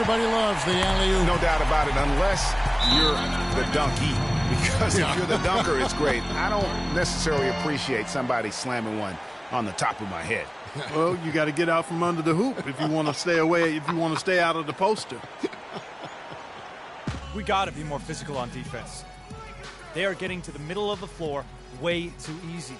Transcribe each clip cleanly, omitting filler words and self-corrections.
Everybody loves the alley-oop. No doubt about it, unless you're the donkey. Because if you're the dunker, it's great. I don't necessarily appreciate somebody slamming one on the top of my head. Well, you got to get out from under the hoop if you want to stay away, if you want to stay out of the poster. We got to be more physical on defense. They are getting to the middle of the floor way too easy.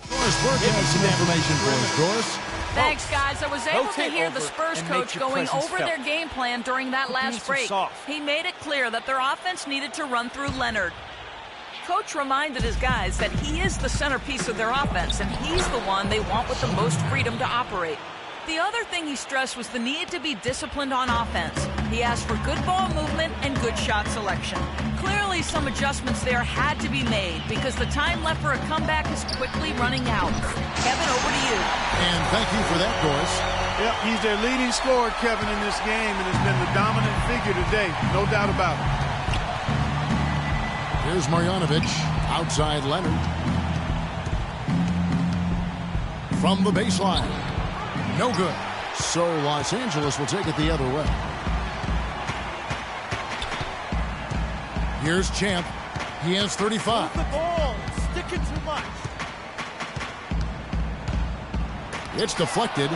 Doris Burke has some information for us, Doris. Thanks, guys. I was able to hear the Spurs coach going over felt. their game plan during that last break. He made it clear that their offense needed to run through Leonard. Coach reminded his guys that he is the centerpiece of their offense, and he's the one they want with the most freedom to operate. The other thing he stressed was the need to be disciplined on offense. He asked for good ball movement and good shot selection. Clearly, some adjustments there had to be made because the time left for a comeback is quickly running out. Kevin, over to you. And thank you for that, Doris. Yep, he's their leading scorer, Kevin, in this game, and has been the dominant figure today. No doubt about it. Here's Marjanovic, outside Leonard. From the baseline. No good. So Los Angeles will take it the other way. Here's Champ. He has 35. Move the ball. Stick it too much. It's deflected.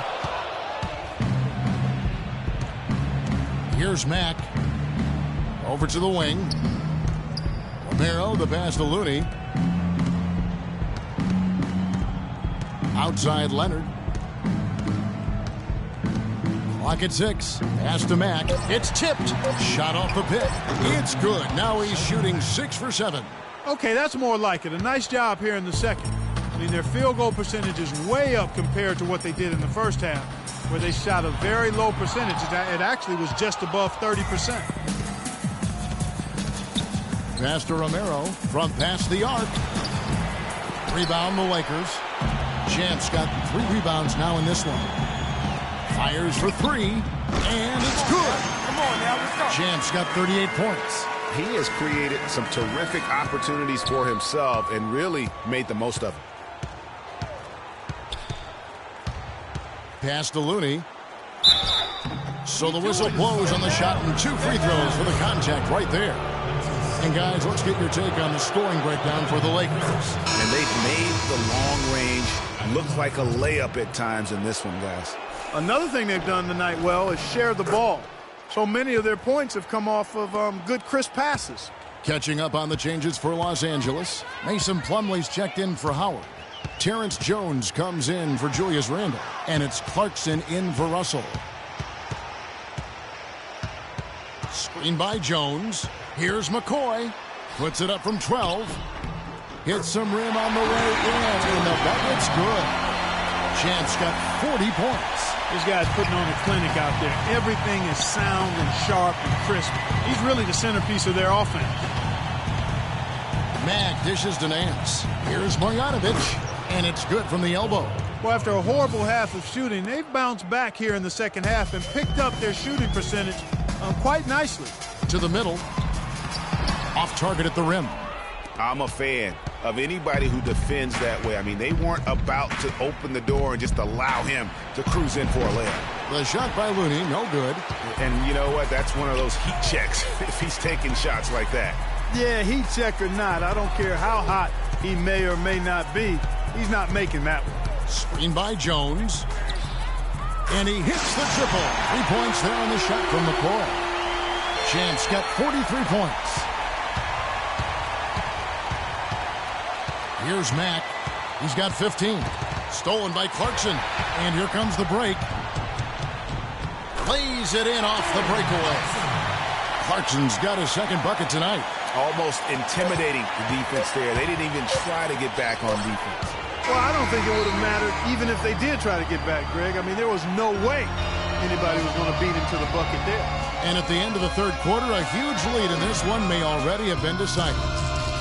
Here's Mack. Over to the wing. Romero, the pass to Looney. Outside Leonard. Clock at 6. Pass to Mack. It's tipped. Shot off the pick. It's good. Now he's shooting 6 for 7. Okay, that's more like it. A nice job here in the second. I mean, their field goal percentage is way up compared to what they did in the first half, where they shot a very low percentage. It actually was just above 30%. Pass to Romero from past the arc. Rebound the Lakers. Champ's got 3 rebounds now in this one. Fires for 3, and it's good. Come on now, let's go. Champ's got 38 points. He has created some terrific opportunities for himself and really made the most of them. Pass to Looney. So the whistle blows on the shot and 2 free throws for the contact right there. And guys, let's get your take on the scoring breakdown for the Lakers. And they've made the long range look like a layup at times in this one, guys. Another thing they've done tonight well is share the ball. So many of their points have come off of good, crisp passes. Catching up on the changes for Los Angeles. Mason Plumlee's checked in for Howard. Terrence Jones comes in for Julius Randle. And it's Clarkson in for Russell. Screen by Jones. Here's McCoy. Puts it up from 12. Hits some rim on the way in. And the bucket's good. Champ's got 40 points. This guy's putting on a clinic out there. Everything is sound and sharp and crisp. He's really the centerpiece of their offense. Mack dishes to Nance. Here's Marjanovic. And it's good from the elbow. Well, after a horrible half of shooting, they've bounced back here in the second half and picked up their shooting percentage quite nicely. To the middle. Off target at the rim. I'm a fan of anybody who defends that way. I mean, they weren't about to open the door and just allow him to cruise in for a layup. The shot by Looney, no good. And you know what? That's one of those heat checks if he's taking shots like that. Yeah, heat check or not, I don't care how hot he may or may not be. He's not making that one. Screen by Jones. And he hits the triple. 3 points there on the shot from McCoy. Champ's got 43 points. Here's Mack. He's got 15. Stolen by Clarkson. And here comes the break. Lays it in off the breakaway. Clarkson's got his second bucket tonight. Almost intimidating the defense there. They didn't even try to get back on defense. Well, I don't think it would have mattered even if they did try to get back, Greg. I mean, there was no way anybody was going to beat him to the bucket there. And at the end of the third quarter, a huge lead in this one may already have been decided.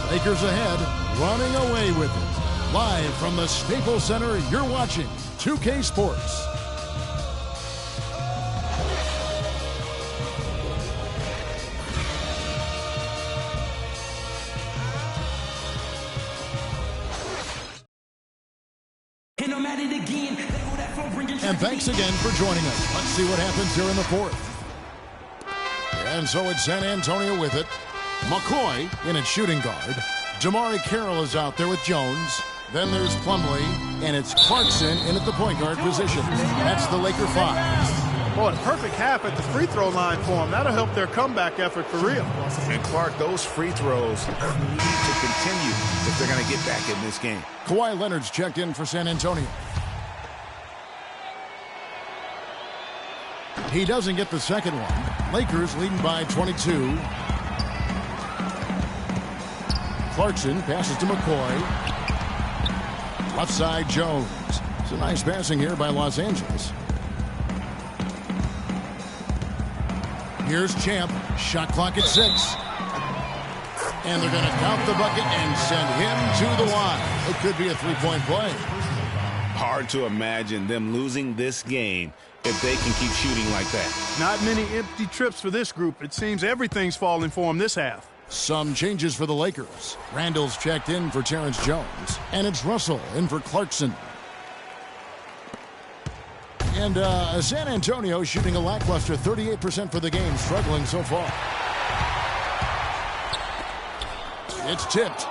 Lakers ahead, running away with it. Live from the Staples Center, you're watching 2K Sports. And And thanks again for joining us. Let's see what happens here in the fourth. And so it's San Antonio with it. McCoy in at shooting guard. Damari Carroll is out there with Jones. Then there's Plumlee, and it's Clarkson in at the point guard position. That's the Laker 5. Boy, perfect half at the free throw line for them. That'll help their comeback effort for real. And Clark, those free throws need to continue if they're going to get back in this game. Kawhi Leonard's checked in for San Antonio. He doesn't get the second one. Lakers leading by 22. Clarkson passes to McCoy. Left side, Jones. It's a nice passing here by Los Angeles. Here's Champ. Shot clock at 6. And they're going to count the bucket and send him to the line. It could be a three-point play. Hard to imagine them losing this game if they can keep shooting like that. Not many empty trips for this group. It seems everything's falling for them this half. Some changes for the Lakers. Randall's checked in for Terrence Jones. And it's Russell in for Clarkson. And San Antonio shooting a lackluster 38% for the game, struggling so far. It's tipped.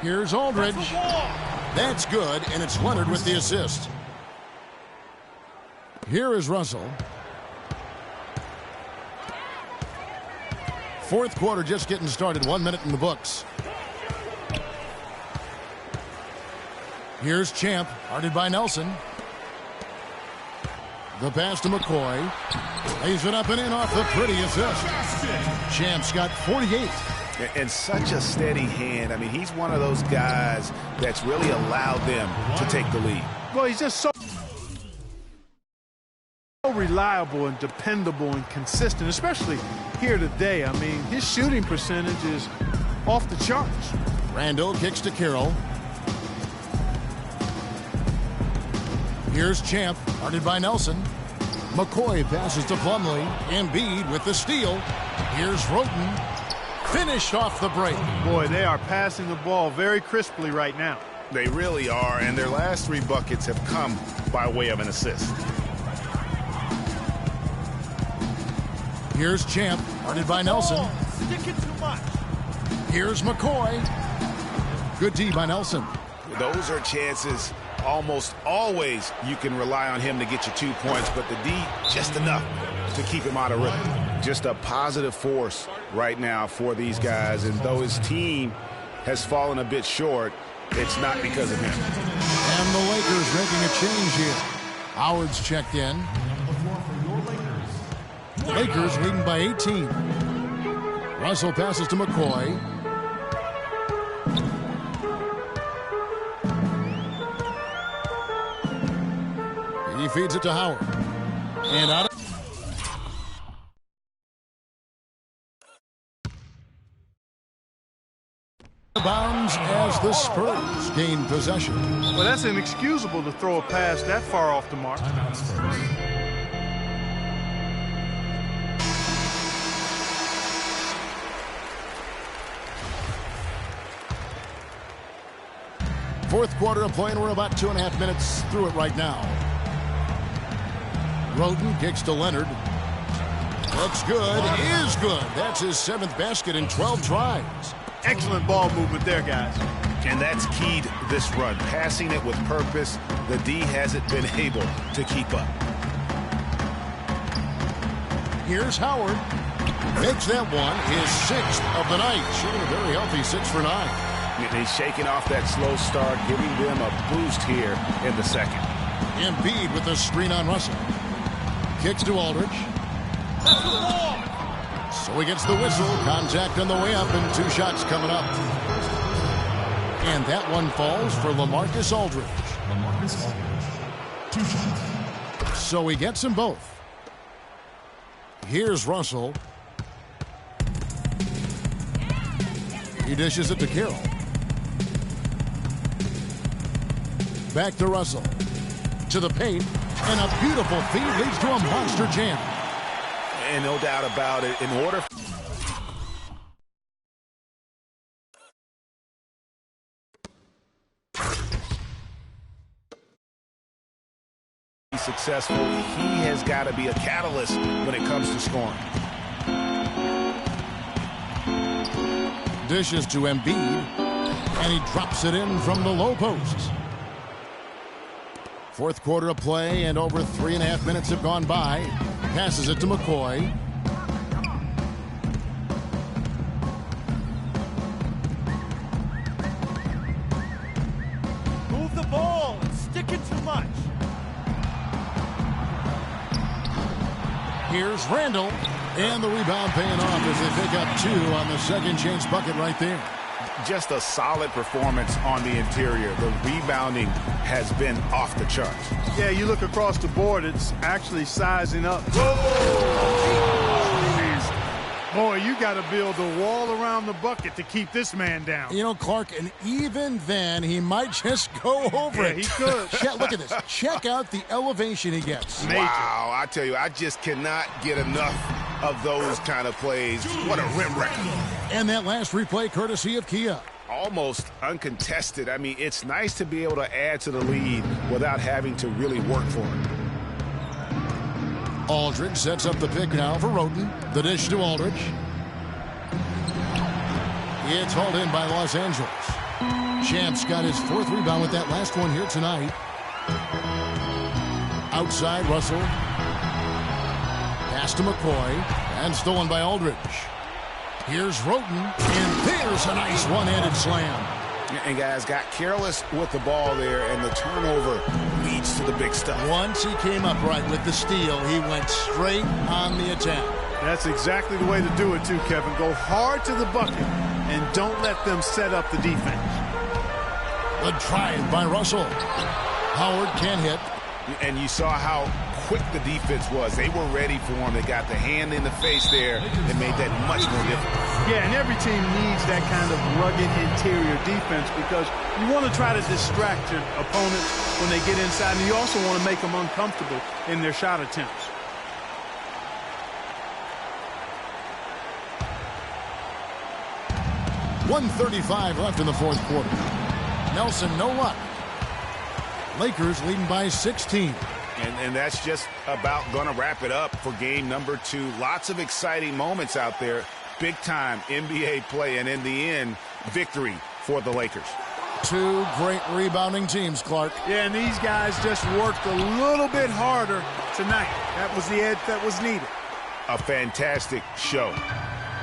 Here's Aldridge. That's good, and it's Leonard with the assist. Here is Russell. Fourth quarter just getting started. 1 minute in the books. Here's Champ, guarded by Nelson. The pass to McCoy. Lays it up and in off the pretty assist. Champ's got 48. And such a steady hand. I mean, he's one of those guys that's really allowed them to take the lead. Well, he's just so reliable and dependable and consistent, especially here today. I mean, his shooting percentage is off the charts. Randall kicks to Carroll. Here's Champ, guarded by Nelson. McCoy passes to Plumlee. Embiid with the steal. Here's Roten. Finished off the break. Boy, they are passing the ball very crisply right now. They really are, and their last 3 buckets have come by way of an assist. Here's Champ, guarded by Nelson. Sticking too much. Here's McCoy. Good D by Nelson. Those are chances. Almost always you can rely on him to get you 2 points, but the D just enough to keep him out of rhythm. Just a positive force right now for these guys, and though his team has fallen a bit short, it's not because of him. And the Lakers making a change here. Howard's checked in. Lakers leading by 18. Russell passes to McCoy. He feeds it to Howard. And out of bounds as the Spurs gain possession. Well, that's inexcusable to throw a pass that far off the mark. Fourth quarter of play, and we're about 2.5 minutes through it right now. Roten kicks to Leonard. Looks good, is good. That's his 7th basket in 12 tries. Excellent ball movement there, guys. And that's keyed this run. Passing it with purpose. The D hasn't been able to keep up. Here's Howard. Makes that one his 6th of the night. Shooting a very healthy 6 for 9. He's shaking off that slow start, giving them a boost here in the second. Embiid with the screen on Russell. Kicks to Aldridge. So he gets the whistle. Contact on the way up and 2 shots coming up. And that one falls for LaMarcus Aldridge. 2 shots. So he gets them both. Here's Russell. He dishes it to Carroll. Back to Russell. To the paint. And a beautiful feed leads to a monster jam. And no doubt about it, in order successful, he has got to be a catalyst when it comes to scoring. Dishes to Embiid, and he drops it in from the low post. Fourth quarter of play, and over 3.5 minutes have gone by. Passes it to McCoy. Move the ball and stick it too much. Here's Randall, and the rebound paying off as they pick up 2 on the second chance bucket right there. Just a solid performance on the interior. The rebounding has been off the charts. Yeah, you look across the board, it's actually sizing up. Boy, you got to build a wall around the bucket to keep this man down. You know, Clark, and even then, he might just go over it. He could. Look at this. Check out the elevation he gets. Major. Wow, I tell you, I just cannot get enough of those kind of plays. What a rim record. And that last replay courtesy of Kia. Almost uncontested. I mean, it's nice to be able to add to the lead without having to really work for it. Aldridge sets up the pick now for Roten. The dish to Aldridge. It's hauled in by Los Angeles. Champ's got his 4th rebound with that last one here tonight. Outside, Russell. Pass to McCoy. And stolen by Aldridge. Here's Roten. And there's a nice one-handed slam. And guys got careless with the ball there, and the turnover leads to the big stuff. Once he came upright with the steal, he went straight on the attack. That's exactly the way to do it, too, Kevin. Go hard to the bucket and don't let them set up the defense. The drive by Russell. Howard can't hit. And you saw how quick the defense was. They were ready for him. They got the hand in the face there and made that much more difficult. Yeah, and every team needs that kind of rugged interior defense because you want to try to distract your opponents when they get inside, and you also want to make them uncomfortable in their shot attempts. .135 left in the fourth quarter. Nelson, no luck. Lakers leading by 16. And that's just about going to wrap it up for game number 2. Lots of exciting moments out there. Big-time NBA play, and in the end, victory for the Lakers. 2 great rebounding teams, Clark. Yeah, and these guys just worked a little bit harder tonight. That was the edge that was needed. A fantastic show.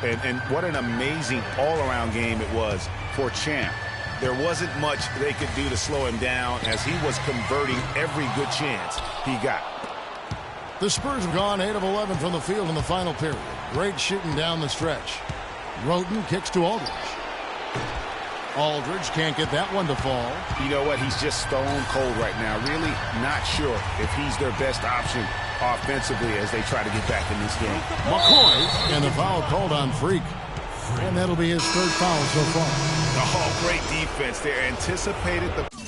And what an amazing all-around game it was for Champ. There wasn't much they could do to slow him down as he was converting every good chance he got. The Spurs have gone 8 of 11 from the field in the final period. Great shooting down the stretch. Roten kicks to Aldridge. Aldridge can't get that one to fall. You know what? He's just stone cold right now. Really not sure if he's their best option offensively as they try to get back in this game. McCoy, and the foul called on Freak. And that'll be his 3rd foul so far. Oh, great defense there. Anticipated the...